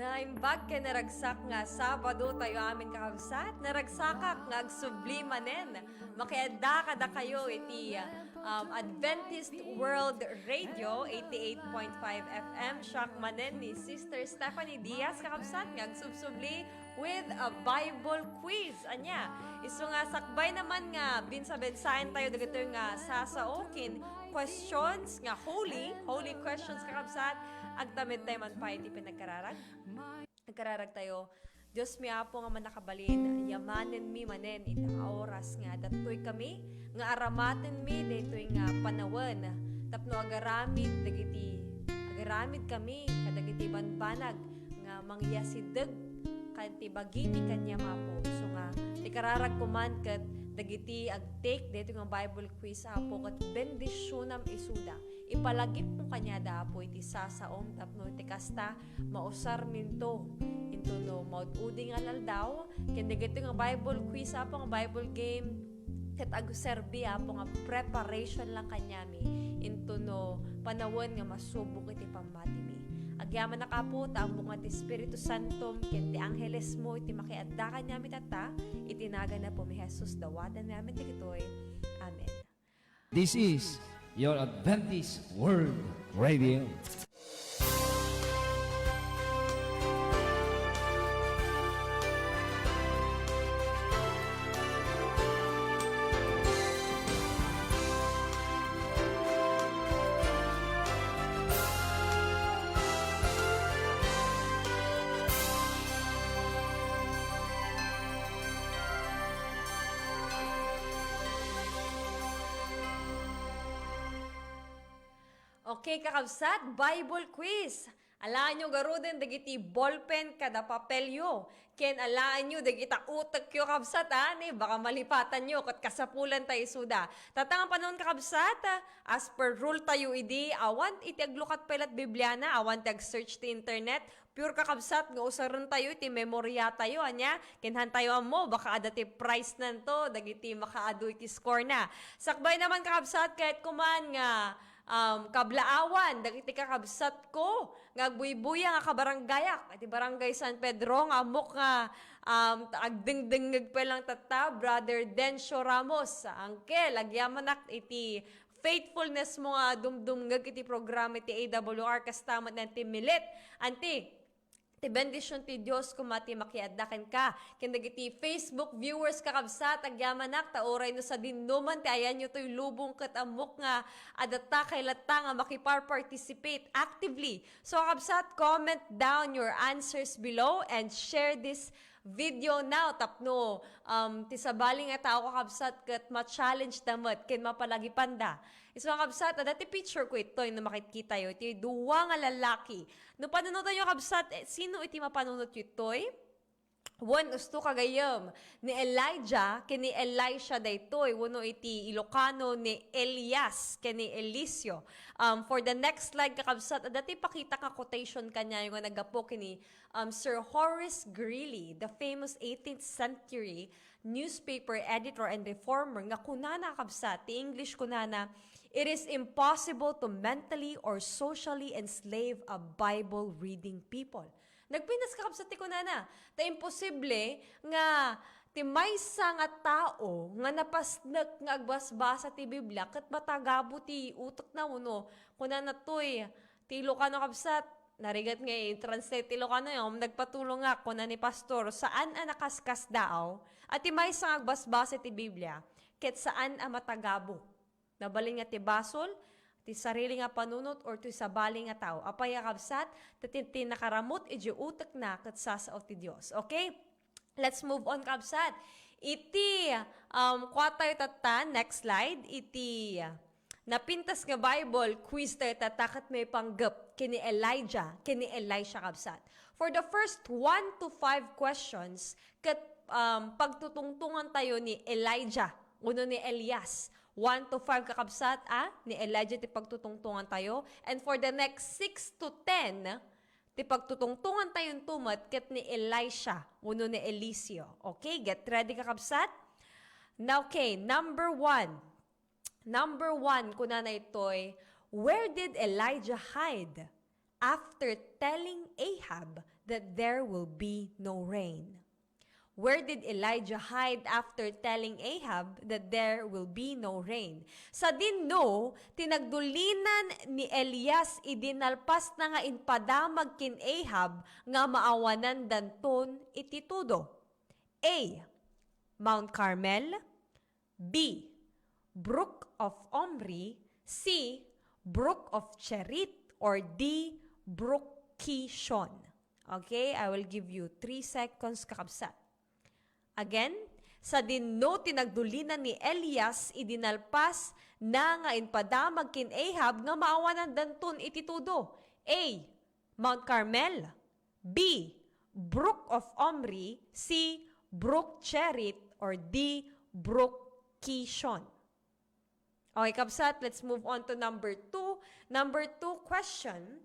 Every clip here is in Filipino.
Naimbag ka naragsak nga Sabado tayo amin kakabsat, naragsakak nga agsublimanen. Makiada kada kayo iti Adventist World Radio 88.5 FM. Siyak manen ni Sister Stephanie Diaz kakabsat nga agsubsubli with a Bible quiz. Anya, iso nga sakbay naman nga binsa-bensain tayo dagito nga sasaokin questions nga holy questions kakabsat agtamit tayo man pa iti pinagkararag. Nagkararag tayo, Diyos mi apo nga man nakabalin, yamanen mi manen itang oras nga datoy kami, nga aramaten mi datoy nga panawan, tapno agaramid kami, kadagiti banbanag, nga mangyasideg, kanti bagiti kanya mapo. So nga, tikararag kuman kat dagiti agtake dito nga Bible quiz apo kat bendisyonam isuda. Ipalagip mo kanya da apo iti sasaom tapno iti kasta mausar minto into no maududi nga laldaw ken dagiti nga Bible quiz apo nga Bible game ket agserbi apo nga preparation lang kanyami into no panawon nga masubok iti pamati mi. Agyaman na kapo taambong nga ti Espiritu Santo ken ti Angeles mo iti makiadda kanyami tata itinaga na po mi Jesus dawatan namin ti kitoy. Amen. This is your Adventist World Radio. Okay, kakabsat, Bible quiz. Alaan nyo garuden dagiti ballpen kada papelyo. Ken alaan nyo dagita utak kyo kabsat baka malipatan nyo kat kasapulan tayo suda. Tatangang panon kakabsat, as per rule tayo idi, awan iti aglukat pelat Bibliana, awan ti ag-search ti internet, pure kakabsat nga usaron tayo iti memorya tayo anya, kinhan tayo mo baka adati price nanto, dagiti makaado iti score na. Sakbay naman kakabsat kahit kuman nga kablaawan, dagiti kakabsat ko, nga buibuya nga kabaranggayak, iti barangay San Pedro, nga amok nga agdingdingig pa lang tata, Brother Dencio Ramos, angkel, agyamanak iti faithfulness mo nga dumdumgag iti programa iti AWR, kastamat na iti milit, anti, ti bendisyon ti Diyos kumati makiadakan ka. Kindagiti Facebook viewers kakabsat, agyamanak, taoray no sa dinuman, ti ayan nyo to'y lubong katamok nga, adata kay lata nga makipar-participate actively. So kakabsat, comment down your answers below and share this video now. Tapno, ti sabali nga tao kakabsat kat ma-challenge damat, ken mapalagi panda. Iso kakabsat, dati picture ko ito, yung makikita yun, iti duwa nga lalaki. No panunod tayo kakabsat, sino iti mapanunod yun ito'y? One usto kagayam ni Elijah kini Elisha daytoy wano iti Ilocano ni Elias kini Eliseo. For the next slide kakabsat dati pakita ka quotation kanya yung nagapo kini Sir Horace Greeley, the famous 18th century newspaper editor and reformer nga kunana kakabsat ti English kunana, it is impossible to mentally or socially enslave a Bible reading people. Nagpinas kakabsat ti kunana. Ta imposible nga ti maysa nga tao nga napasnek nga agbasbasa ti Biblia ket matagabo ti utak na uno. Kunana toy ti Ilocano kabsat narigat nga i-translate ti Ilocano yung nagpatulong nga kuna ni pastor saan ang nakaskas daaw at ti maysa nga agbasbasa ti Biblia ket saan ang matagabo. Nabalin nga ti basol ti sarili nga panunot or ti sabali nga tao. Apay kabsat, ti nakaramot iti utak na kat sasao ti Dios. Okay? Let's move on kabsat. Iti kwatay tata, next slide, iti napintas nga Bible quiz tayo tatakat may panggap kini Elijah, kini Elisha kabsat. For the first 1 to 5 questions, kat pagtutungtungan tayo ni Elijah, uno ni Elias, 1 to 5 kakabsat, ni Elijah ti pagtutungtungan tayo. And for the next 6 to 10, ti pagtutungtungan tayong tumat ket ni Elisha, uno ni Eliseo. Okay, get ready kakabsat? Now, okay, number 1. Number 1, kuna na ito'y, where did Elijah hide after telling Ahab that there will be no rain? Where did Elijah hide after telling Ahab that there will be no rain? Sa dinno, tinagdulinan ni Elias idinalpas na nga inpadamag kin Ahab nga maawanan danton iti tudo. A. Mount Carmel. B. Brook of Omri. C. Brook of Cherit. Or D. Brook Kishon. Okay, I will give you 3 seconds kakabsat. Again, sa dinno tinagdulinan ni Elias idinalpas na nga inpadamag kin Ahab nga maawanan danton iti tudo. A. Mount Carmel. B. Brook of Omri. C. Brook Cherit. Or D. Brook Kishon. Okay, kapsat, let's move on to number 2. Number 2 question.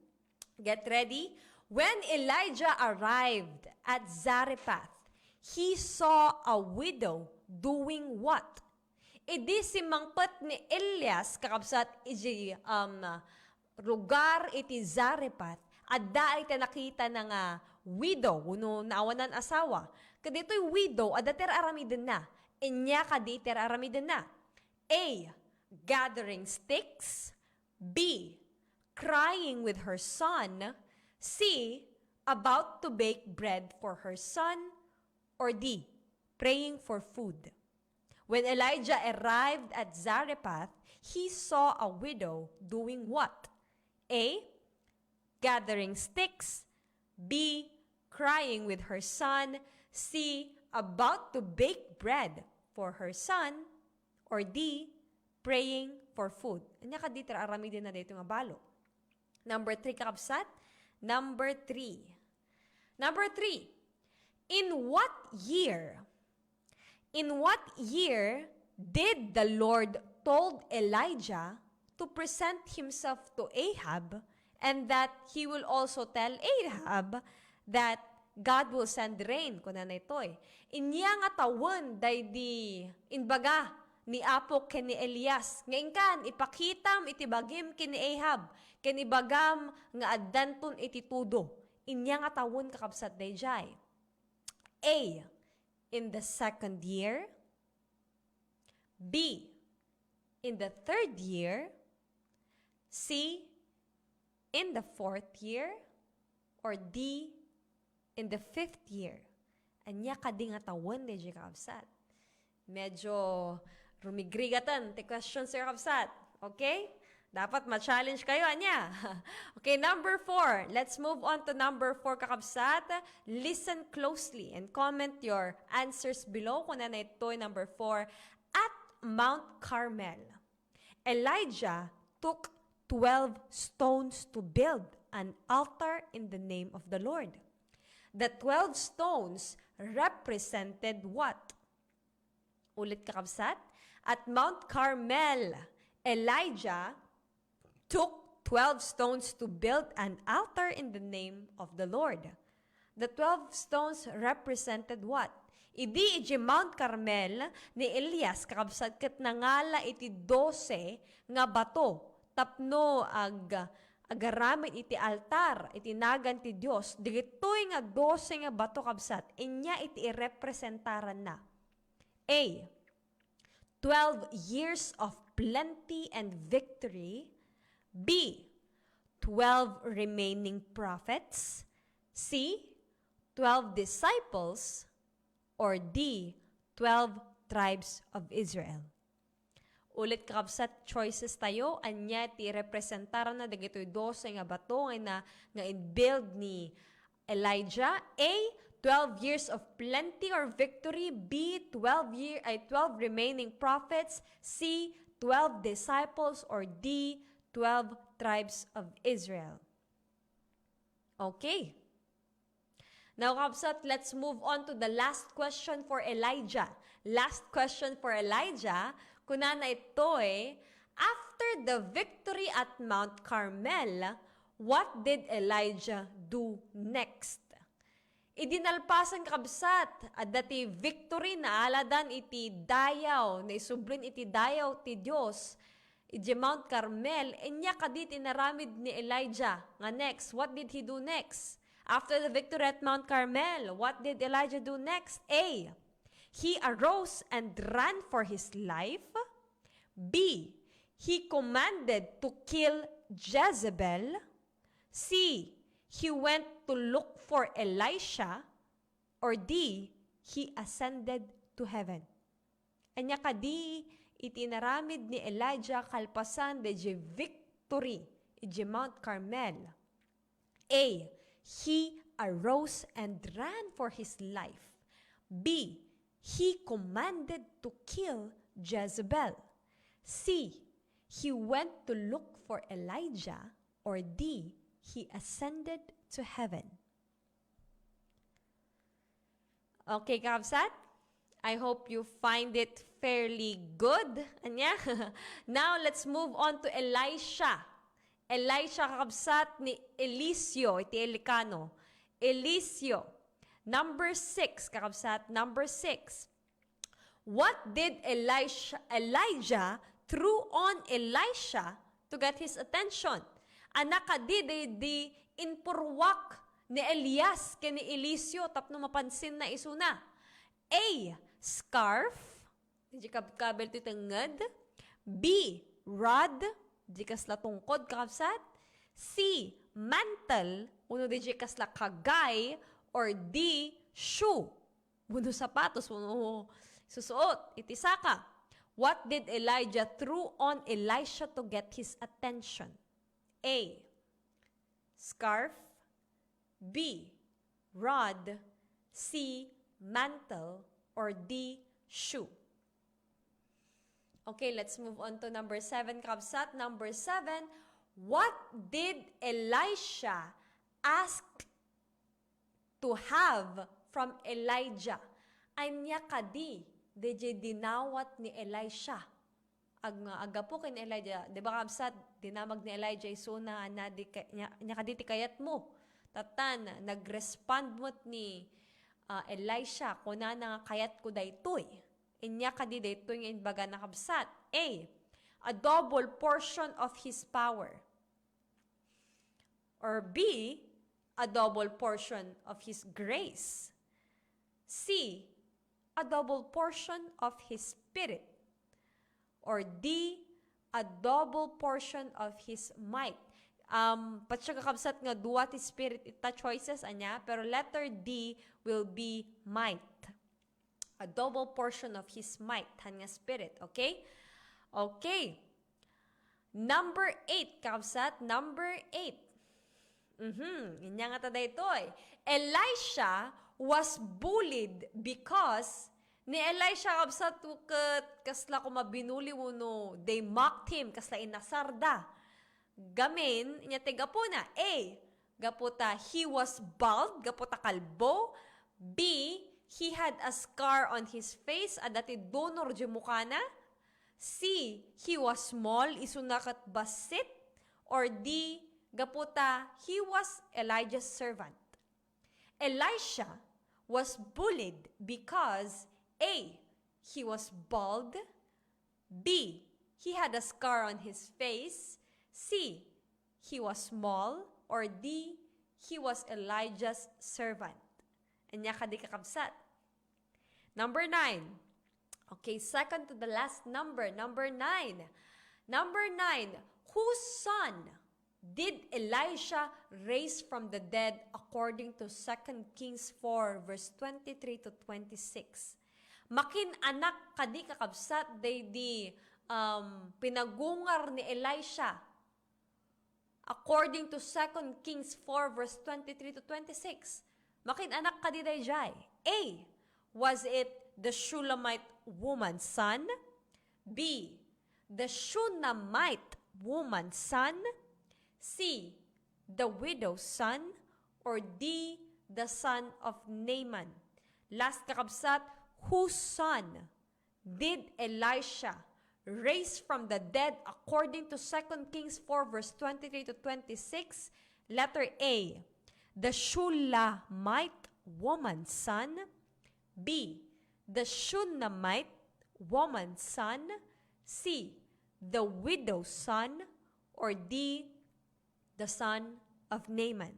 Get ready. When Elijah arrived at Zarephath, he saw a widow doing what? Idi si mangpat ni Elias, kakabsat, iti lugar iti Zarephath, adda iti nakita ng widow, no, naawanan asawa. Kadito'y widow, adda ter aramiden na. Inya kadi ter aramiden na. A. Gathering sticks. B. Crying with her son. C. About to bake bread for her son. Or D. Praying for food. When Elijah arrived at Zarephath, he saw a widow doing what? A. Gathering sticks. B. Crying with her son. C. About to bake bread for her son. Or D. Praying for food. Anya ka dito, arami din na dito nga balo. Number 3, kakabsat. Number 3. Number 3. In what year did the Lord told Elijah to present himself to Ahab and that he will also tell Ahab that God will send rain? Kuna na ito'y. Inya nga tawon day di inbaga ni Apo ken ni Elias. Ngayon kan, ipakitam itibagim ken ni Ahab. Ken ibagam nga addanton iti tudo. Inya nga tawon kakabsat day jay. A. In the 2nd year. B. In the 3rd year. C. In the 4th year. Or D. In the 5th year. Anya kadi nga tawon de jay kakabsat. Medyo rumigrigatan ti question sir kakabsat. Okay? Dapat ma-challenge kayo, anya. Okay, number 4. Let's move on to number 4, kakabsat. Listen closely and comment your answers below kung na ito number 4. At Mount Carmel, Elijah took 12 stones to build an altar in the name of the Lord. The 12 stones represented what? Ulit kakabsat. At Mount Carmel, Elijah took 12 stones to build an altar in the name of the Lord. The 12 stones represented what? Idi iti Mount Carmel ni Elias kakabsat ket nangala iti 12 nga bato tapno agaramid iti altar iti nagan ti Dios. Digitoy nga 12 nga bato kabsat inya iti irepresentaran na. A. 12 years of plenty and victory. B. 12 remaining prophets. C. 12 disciples. Or D. 12 tribes of Israel. Ulit kakabsat choices tayo. Anya ti representara na dagitoy 12 nga bato nga in-build ni Elijah. A. 12 years of plenty or victory. B. 12 remaining prophets. C. 12 disciples. Or D. 12 tribes of Israel. Okay. Now, Kapsat, let's move on to the last question for Elijah. Last question for Elijah, kunana ito after the victory at Mount Carmel, what did Elijah do next? Idinalpasan Kapsat, at dati victory na aladan iti dayaw, na isublin iti dayaw ti Diyos, ije Mount Carmel, enya kadit inaramid ni Elijah. Nga next, what did he do next? After the victory at Mount Carmel, what did Elijah do next? A. He arose and ran for his life. B. He commanded to kill Jezebel. C. He went to look for Elisha. Or D. He ascended to heaven. Anya kadi itinaramid ni Elijah kalpasan de victory ije Mount Carmel. A. He arose and ran for his life. B. He commanded to kill Jezebel. C. He went to look for Elijah. Or D. He ascended to heaven. Okay, Kabsat? I hope you find it fairly good. Anya? Now, let's move on to Elisha. Elisha Kabsat ni Eliseo, iti Elikano. Eliseo. Number 6, Kabsat. Number 6. What did Elijah threw on Elisha to get his attention? Anak di inpurwak ni Elias kani Eliseo tapno mapansin na isuna. A. Scarf. Di kabel ti tengad. B. Rod. Di kasla tungkod kakabsat. C. Mantle. Uno di kasla kagay. Or D. Shoe. Uno sapatos. Uno susuot. Itisaka. What did Elijah threw on Elisha to get his attention? A. Scarf. B. Rod. C. Mantle. Or D. Shoe. Okay, let's move on to number 7, Kabsat. Number 7, what did Elisha ask to have from Elijah? Anya kadi, deje dinawat ni Elisha. Aga po kin Elijah, di ba Kabsat, dinamag ni Elijah isuna na nya kadi ti kayat mo. Tatan, nagrespond mo't ni Elisha, kuna na kayat ko daytoy. Inya kadi daytoy nga inbaga na Kabsat. A double portion of his power. Or B, a double portion of his grace. C, a double portion of his spirit. Or D, a double portion of his might. Patsya kakabsat nga duwa ti spirit ita choices anya, pero letter D will be might. A double portion of his might, han nga spirit, okay? Okay. Number 8, kakabsat, number 8. Inya nga tada ito eh. Elisha was bullied because ni Elisha kakabsat kasla kumabinuli no, they mocked him, kasla inasarda. Gamin, niya te gapuna. A, gaputa, he was bald, gaputa kalbo. B, he had a scar on his face, adati donor di mukana. C, he was small, isunakat basit. Or D, gaputa, he was Elijah's servant. Elisha was bullied because A, he was bald. B, he had a scar on his face. C, he was small. Or D, he was Elijah's servant. Anya ka di kakabsat. Number 9. Okay, second to the last number. Number 9. Number 9. Whose son did Elisha raise from the dead according to 2 Kings 4 verse 23 to 26? Makin anak kadi kakabsat di pinagungar ni Elisha according to 2 Kings 4 verse 23 to 26. Makin anak ka di dayjay. A, was it the Shulamite woman's son? B, the Shunammite woman's son? C, the widow's son? Or D, the son of Naaman? Last kakabsat, whose son did Elisha raise from the dead according to 2 Kings 4 verse 23 to 26? Letter A, the Shulamite woman's son. B, the Shunammite woman's son. C, the widow's son, or D, the son of Naaman?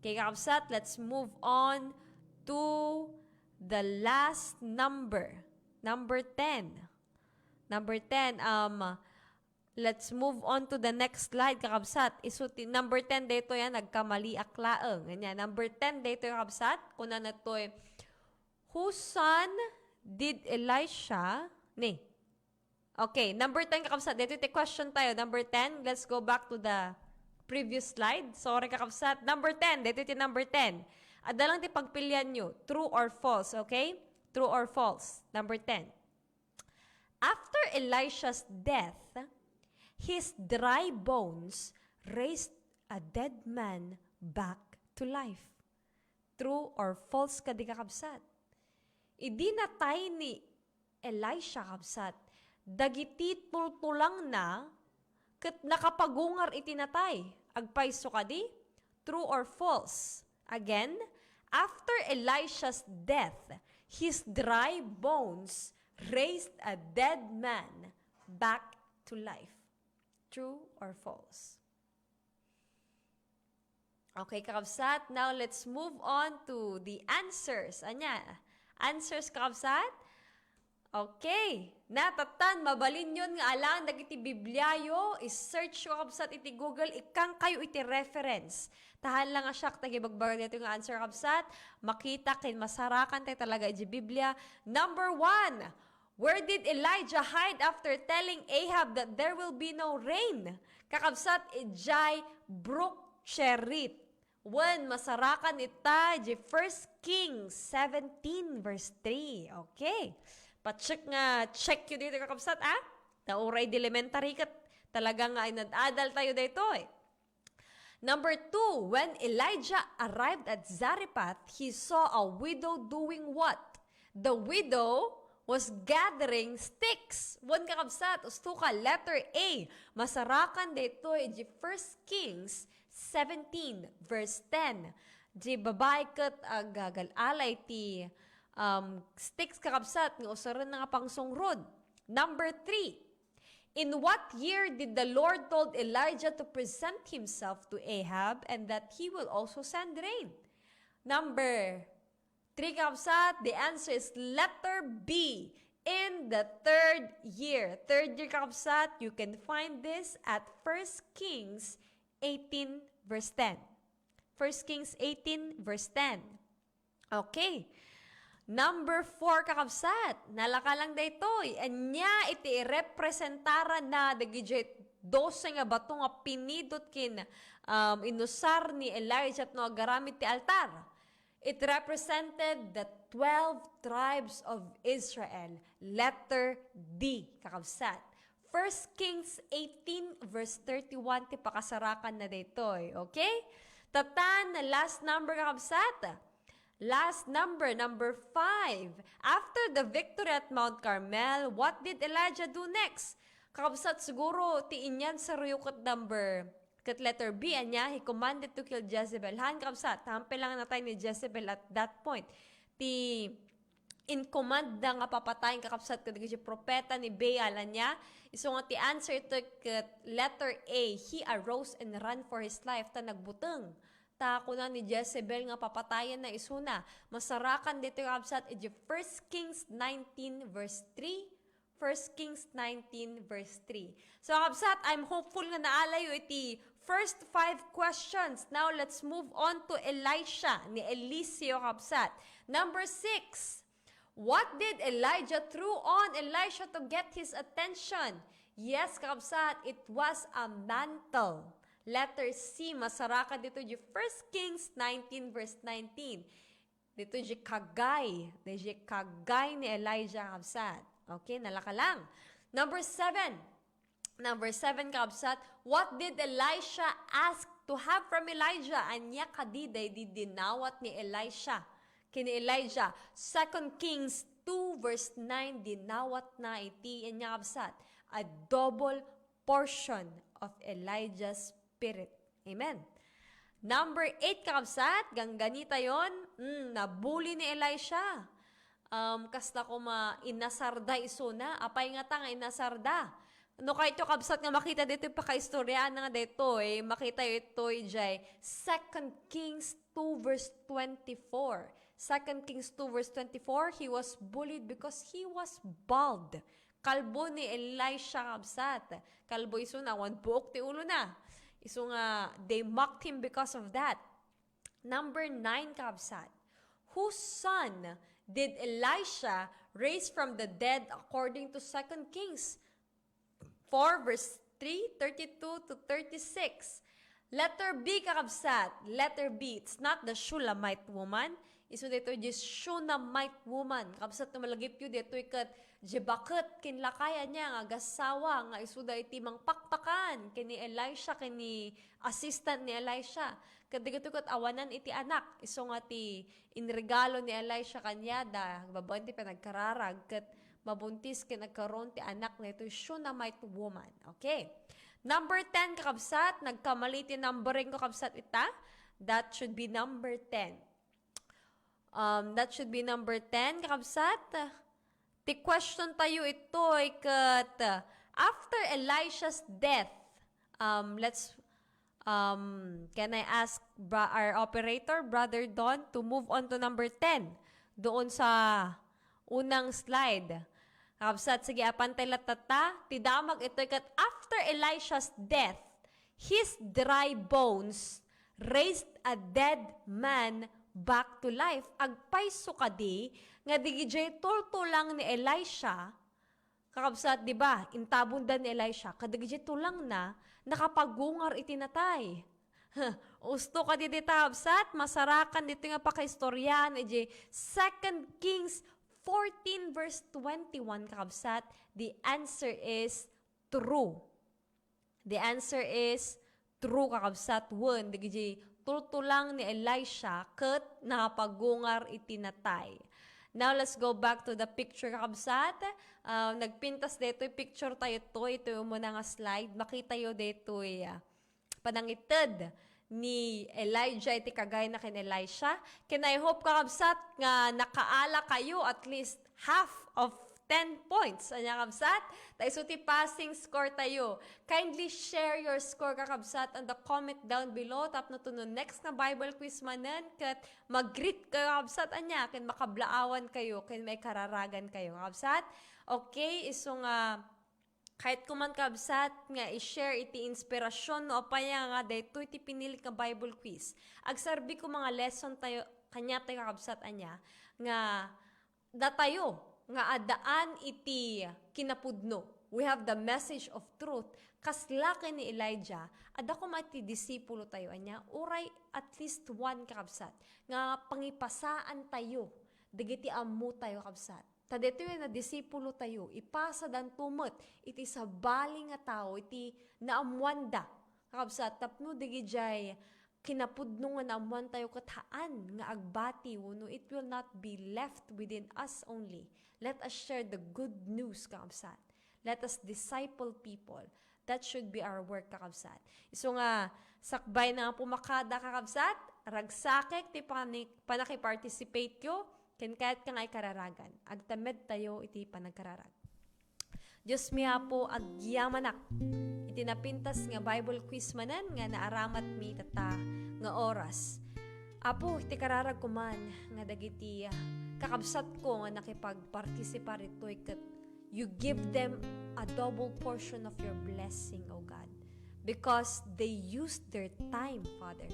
Okay, kakabsat, let's move on to the last number. Number 10. Number 10, let's move on to the next slide, kakabsat. Isuti, number 10 dito yan, nagkamali aklaang. Ganyan. Number 10 dito yung kakabsat. Kuna na to whose son did Elisha, Okay, number 10 kakabsat. Dito yung question tayo. Number 10, let's go back to the previous slide. Sorry kakabsat. Number 10, dito yung number 10. Adalang ti pagpilian nyo, true or false, okay? True or false. Number 10. After Elisha's death, his dry bones raised a dead man back to life. True or false ka di kakabsat? Idi natay ni Elisha kabsat. Dagiti tultulang na ket nakapagungar itinatay. Agpayso ka di? True or false? Again, after Elisha's death, his dry bones raised a dead man back to life. True or false? Okay, kakabsat. Now, let's move on to the answers. Anya, answers, kakabsat? Okay. Natatan, mabalin yun nga alang dagiti Bibliayo, is-search ko kakabsat iti Google, ikang kayo iti reference. Tahan lang nga siyak, tagibagbaga dito yung answer, kakabsat. Makita, kin masarakan tayo talaga iti Biblia. Number 1, where did Elijah hide after telling Ahab that there will be no rain? Kakabsat, ijay Brook Cherith. When masarakan ita, di 1 Kings 17 verse 3. Okay. Pa-check nga, check yun dito kakabsat, Nauray di elementary kat talaga nga ay nadadal tayo dito Number 2, when Elijah arrived at Zarephath, he saw a widow doing what? The widow was gathering sticks. One kakabsat, ustuka, letter A. Masarakan dito di 1 Kings 17 verse 10. Di babae kat agagalalay ti sticks kakabsat ng usaran nga pangsungrod. Number 3. In what year did the Lord told Elijah to present himself to Ahab and that he will also send rain? Number 3 kakabsat, the answer is letter B. In the 3rd year. 3rd year kakabsat, you can find this at 1 Kings 18 verse 10. 1 Kings 18 verse 10. Okay. Number 4 kakabsat, nalaka lang daytoy. Anya iti representara na dagiti 12 nga bato nga pinidot kin inusar ni Elijah at no agaramit ti altar. It represented the 12 tribes of Israel. Letter D, kakabsat. 1 Kings 18 verse 31 ti pakasarakan na daytoy. Okay? Tatan, last number kakabsat. Last number, number 5. After the victory at Mount Carmel, what did Elijah do next? Kakabsat, siguro tiin yan sa ruyukat number kat letter B, anya, he commanded to kill Jezebel. Han, kakabsat, hampe lang na tayo ni Jezebel at that point. In command na nga papatayin kakabsat kadig si propeta ni Baal anya. Iso nga ti answer to kat letter A, he arose and ran for his life ta nagbuteng. Tako na ni Jezebel nga papatayan na isuna. Masarakan dito yung absat, 1 Kings 19 verse 3. 1 Kings 19 verse 3. So absat, I'm hopeful nga naalayo iti first 5 questions. Now let's move on to Elisha ni Eliseo absat. Number 6. What did Elijah threw on Elisha to get his attention? Yes, kakabsat, it was a mantle. Letter C, masaraka dito di 1 Kings 19 verse 19. Dito di kagay ni Elijah kabsat. Okay, nalaka lang. Number 7. Number 7 kabsat, what did Elisha ask to have from Elijah? Anya kadiday di dinawat ni Elisha. Kini Elijah, 2 Kings 2 verse 9, dinawat na iti anya kabsat. A double portion of Elijah's spirit. Amen. Number 8 kakabsat, gangganita yon, nabuli ni Elisha. kasta ko inasarda isuna, apay nga ta nga inasarda. No kahit yung kabsat nga makita dito yung pakaistorya nga dito makita yung ito jay 2 Kings 2 verse 24. 2 Kings 2 verse 24, he was bullied because he was bald. Kalbo ni Elisha kabsat. Kalbo iso na, wan buok ti ulo na. Iso nga, they mocked him because of that. Number 9 kabsat. Whose son did Elisha raise from the dead according to 2 Kings 4 verse 3, 32 to 36. Letter B kakabsat. Letter B. It's not the Shulamite woman. Iso dito just Shunammite woman. Kabsat na malagip yun dito ikat jebakit kinlakaya niya nga gasawa nga iso da iti mang pakpakan kini Elisha kini assistant ni Elisha. Kadigito kat awanan iti anak. Iso nga ti inregalo ni Elisha kanya da babaen ti panagkararag kat mabuntis kay nagkaroon ti anak na ito, Shunammite woman. Okay. Number 10, kakabsat. Nagkamali ti numbering ko, kakabsat ita. That should be number 10. That should be number 10, kakabsat. Ti question tayo ito, kat after Elisha's death, can I ask our operator, Brother Don, to move on to number 10? Doon sa unang slide. Kabsat, sige, apantay latata, tidamag ito kat after Elisha's death, his dry bones raised a dead man back to life. Agpay sukadi, nga digijay tultulang ni Elisha, kakabsat, di ba, intabundan ni Elisha, kadigijay tulang na, nakapagungar itinatay. Usto ka di kabsat, masarakan dito nga pakaistoryan, 2 Kings 14 verse 21 kakabsat, the answer is true. The answer is true kakabsat. 1, digiji tultulang ni Elisha ket nakapagungar itinatay. Now let's go back to the picture kakabsat. Nagpintas dito yung picture tayo ito yung muna nga slide. Makita yo dito panangited ni Elijah iti kagay na kin Elisha. Can I hope kakabsat nga nakaala kayo at least half of 10 points. Anya kabsat? Tayo ti passing score tayo. Kindly share your score kakabsat on the comment down below. Tap na to no next na Bible quiz manan. Kat mag-greet kayo kakabsat. Anya, kin makablaawan kayo. Kin may kararagan kayo kakabsat. Okay, iso nga kahit kuman kabsat nga i-share iti inspirasyon no apaya nga dayto iti pinilit nga Bible quiz. Agsarbi ko mga lesson tayo kanya tayo kabsat anya nga datayo nga adaan iti kinapudno. We have the message of truth. Kaslaki ni Elijah, ada ko mati disipulo tayo anya, uray at least one kakabsat nga pangipasaan tayo. Dagiti ammo tayo kabsat. Tadeto yung na disipulo tayo, ipasa dan tumot, iti sa bali nga tao, iti naamwanda. Kakabsat, tapno digijay, kinapudno nga naamuan tayo kataan, nga agbati, no, it will not be left within us only. Let us share the good news, kakabsat. Let us disciple people. That should be our work, kakabsat. Iso nga, sakbay na pumakada, kakabsat, ragsakek, ti panakiparticipate kyo, ken kahit ka nga'y kararagan. Agtamed tayo iti panagkararag. Diyos miha po agyamanak. Iti napintas nga Bible quiz manan nga naaramat mi tata nga oras. Apo, iti kararag ko man nga dagiti kakabsat ko nga nakipagpartisipar ito kat you give them a double portion of your blessing, O God. Because they used their time, Father,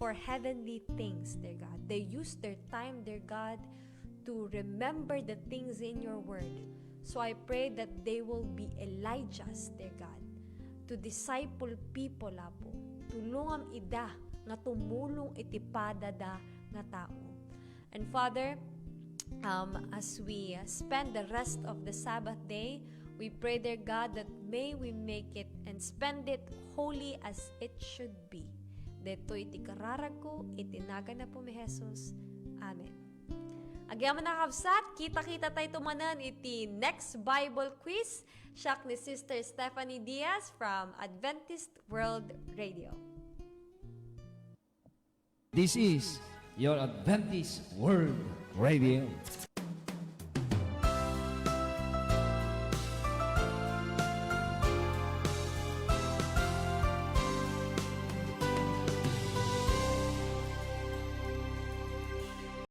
for heavenly things, dear God. They use their time, dear God, to remember the things in your word. So I pray that they will be Elijahs, dear God, to disciple people, Apo. Tulungam ida nga tumulong iti padada nga tao. And Father, as we spend the rest of the Sabbath day, we pray, dear God, that may we make it and spend it holy as it should be. Dito iti kararag ko, itinaga na po mi Jesus. Amen. Agyaman na kabsat, kita-kita tayo tumanan iti next Bible quiz. Siya ni Sister Stephanie Diaz from Adventist World Radio. This is your Adventist World Radio.